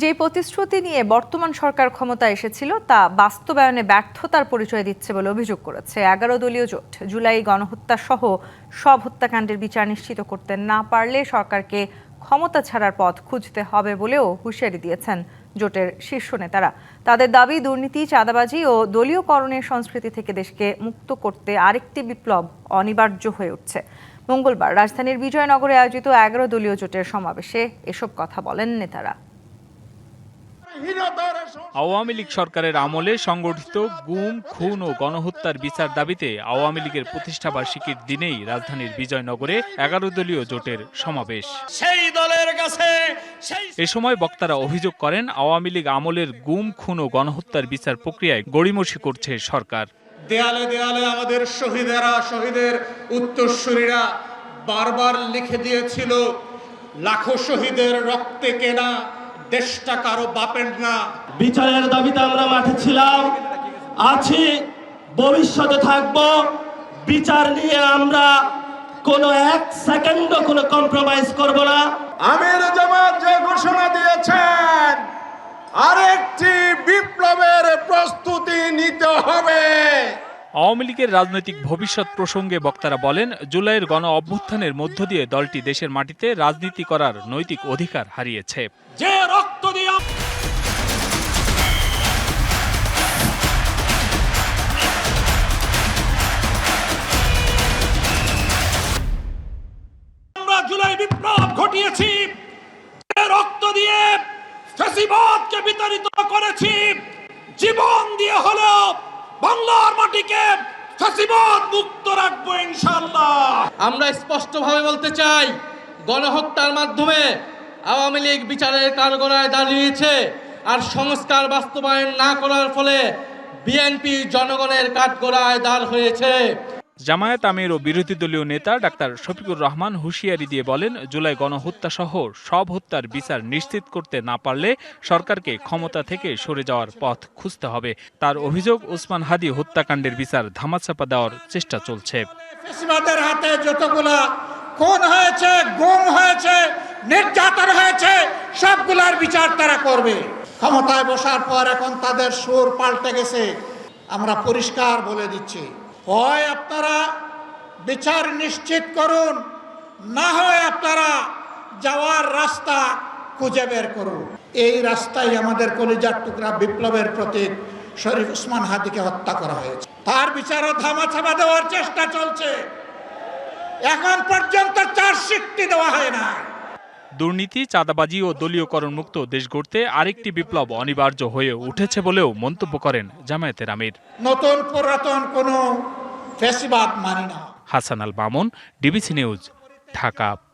যে প্রতিশ্রুতি নিয়ে বর্তমান সরকার ক্ষমতায় এসেছিল তা বাস্তবায়নে ব্যর্থতার পরিচয় দিচ্ছে বলে অভিযোগ করেছে ১১ দলীয় জোট। জুলাই গণহত্যা সহ সব হত্যাকাণ্ডের বিচার নিশ্চিত করতে না পারলে সরকারকে ক্ষমতা ছাড়ার পথ খুঁজতে হবে বলেও হুঁশিয়ারি দিয়েছেন জোটের শীর্ষ নেতারা। তাদের দাবি, দুর্নীতি, চাঁদাবাজি ও দলীয়করণের সংস্কৃতি থেকে দেশকে মুক্ত করতে আরেকটি বিপ্লব অনিবার্য হয়ে উঠছে। মঙ্গলবার রাজধানীর বিজয়নগরে আয়োজিত ১১ দলীয় জোটের সমাবেশে এসব কথা বলেন নেতারা। আওয়ামী লীগ সরকারের আমলে সংগঠিত গুম, খুন ও গণহত্যার বিচার দাবিতে আওয়ামী লীগের প্রতিষ্ঠাবার্ষিকীর দিনেই রাজধানীর বিজয়নগরে ১১ দলীয় জোটের সমাবেশ। এ সময় বক্তারা অভিযোগ করেন, আওয়ামী লীগ আমলের গুম, খুন ও গণহত্যার বিচার প্রক্রিয়ায় গড়িমসি করছে সরকার। দেয়ালে দেয়ালে আমাদের শহীদের উত্তরসূরিরা বারবার লিখে দিয়েছিল, লাখো শহীদের রক্তে কেনা দেশটা কারো বাপের না। বিচারের দাবিতে আমরা মাঠে ছিলাম, আছি, ভবিষ্যতে থাকব। বিচার নিয়ে আমরা কোনো এক সেকেন্ডও কোনো কম্প্রোমাইজ করব না। আমির জামাত যে ঘোষণা দিয়েছেন, আরেকটি বিপ্লবের প্রস্তুতি নিতে হবে। আওয়ামী লীগের রাজনৈতিক ভবিষ্যৎ প্রসঙ্গে বক্তারা বলেন, জুলাইয়ের গণ অভ্যুত্থানের মধ্য দিয়ে দলটি দেশের মাটিতে রাজনীতি করার নৈতিক অধিকার হারিয়েছে। যে রক্ত দিয়ে আমরা জুলাই বিপ্লব ঘটিয়েছি, যে রক্ত দিয়ে ফ্যাসিবাদকে বিতাড়িত করেছি, জীবন দিয়ে হলেও বাংলার মাটিকে ফ্যাসিবাদ মুক্ত রাখবো ইনশাআল্লাহ। আমরা স্পষ্টভাবে বলতে চাই, গণহত্যার মাধ্যমে আওয়ামী লীগ বিচারের কাঠগড়ায় দাঁড়িয়েছে, আর সংস্কার বাস্তবায়ন না করার ফলে বিএনপি জনগণের কাঠগড়ায় দাঁড় হয়েছে। জামায়াত আমির ও বিরোধী দলীয় নেতা ডাক্তার শফিকুর রহমান হুঁশিয়ারি দিয়ে বলেন, জুলাই গণহত্যা সহ সব হত্যার বিচার নিশ্চিত করতে না পারলে সরকারকে ক্ষমতা থেকে সরে যাওয়ার পথ খুঁজতে হবে। তার অভিযোগ, ওসমান হাদি হত্যাকাণ্ডের বিচার ধামাচাপা দেওয়ার চেষ্টা চলছে। ফ্যাসিবাদের হাতে যতগুলা খুন হয়েছে, গুম হয়েছে, নির্যাতন হয়েছে, সবগুলার বিচার তারা করবে। ক্ষমতায় বসার পর এখন তাদের সুর পাল্টে গেছে। আমরা পরিষ্কার বলে দিচ্ছি, হয় আপনারা বিচার নিশ্চিত করুন, না হয় আপনারা যাওয়ার রাস্তা খুঁজে বের করুন। এই রাস্তায় আমাদের কলিজার টুকরা বিপ্লবের প্রতীক শরীফ ওসমান হাদিকে হত্যা করা হয়েছে। তার বিচারও ধামাচাপা দেওয়ার চেষ্টা চলছে। এখন পর্যন্ত চার্জশিটটি দেওয়া হয় না। দুর্নীতি, চাঁদাবাজি ও দলীয়করণ মুক্ত দেশ গড়তে আরেকটি বিপ্লব অনিবার্য হয়ে উঠেছে বলেও মন্তব্য করেন জামায়াতের আমির। নতুন পুরাতন কোনো ফ্যাসিবাদ মানি না। Hasan Al Mamun, DBC news, Dhaka.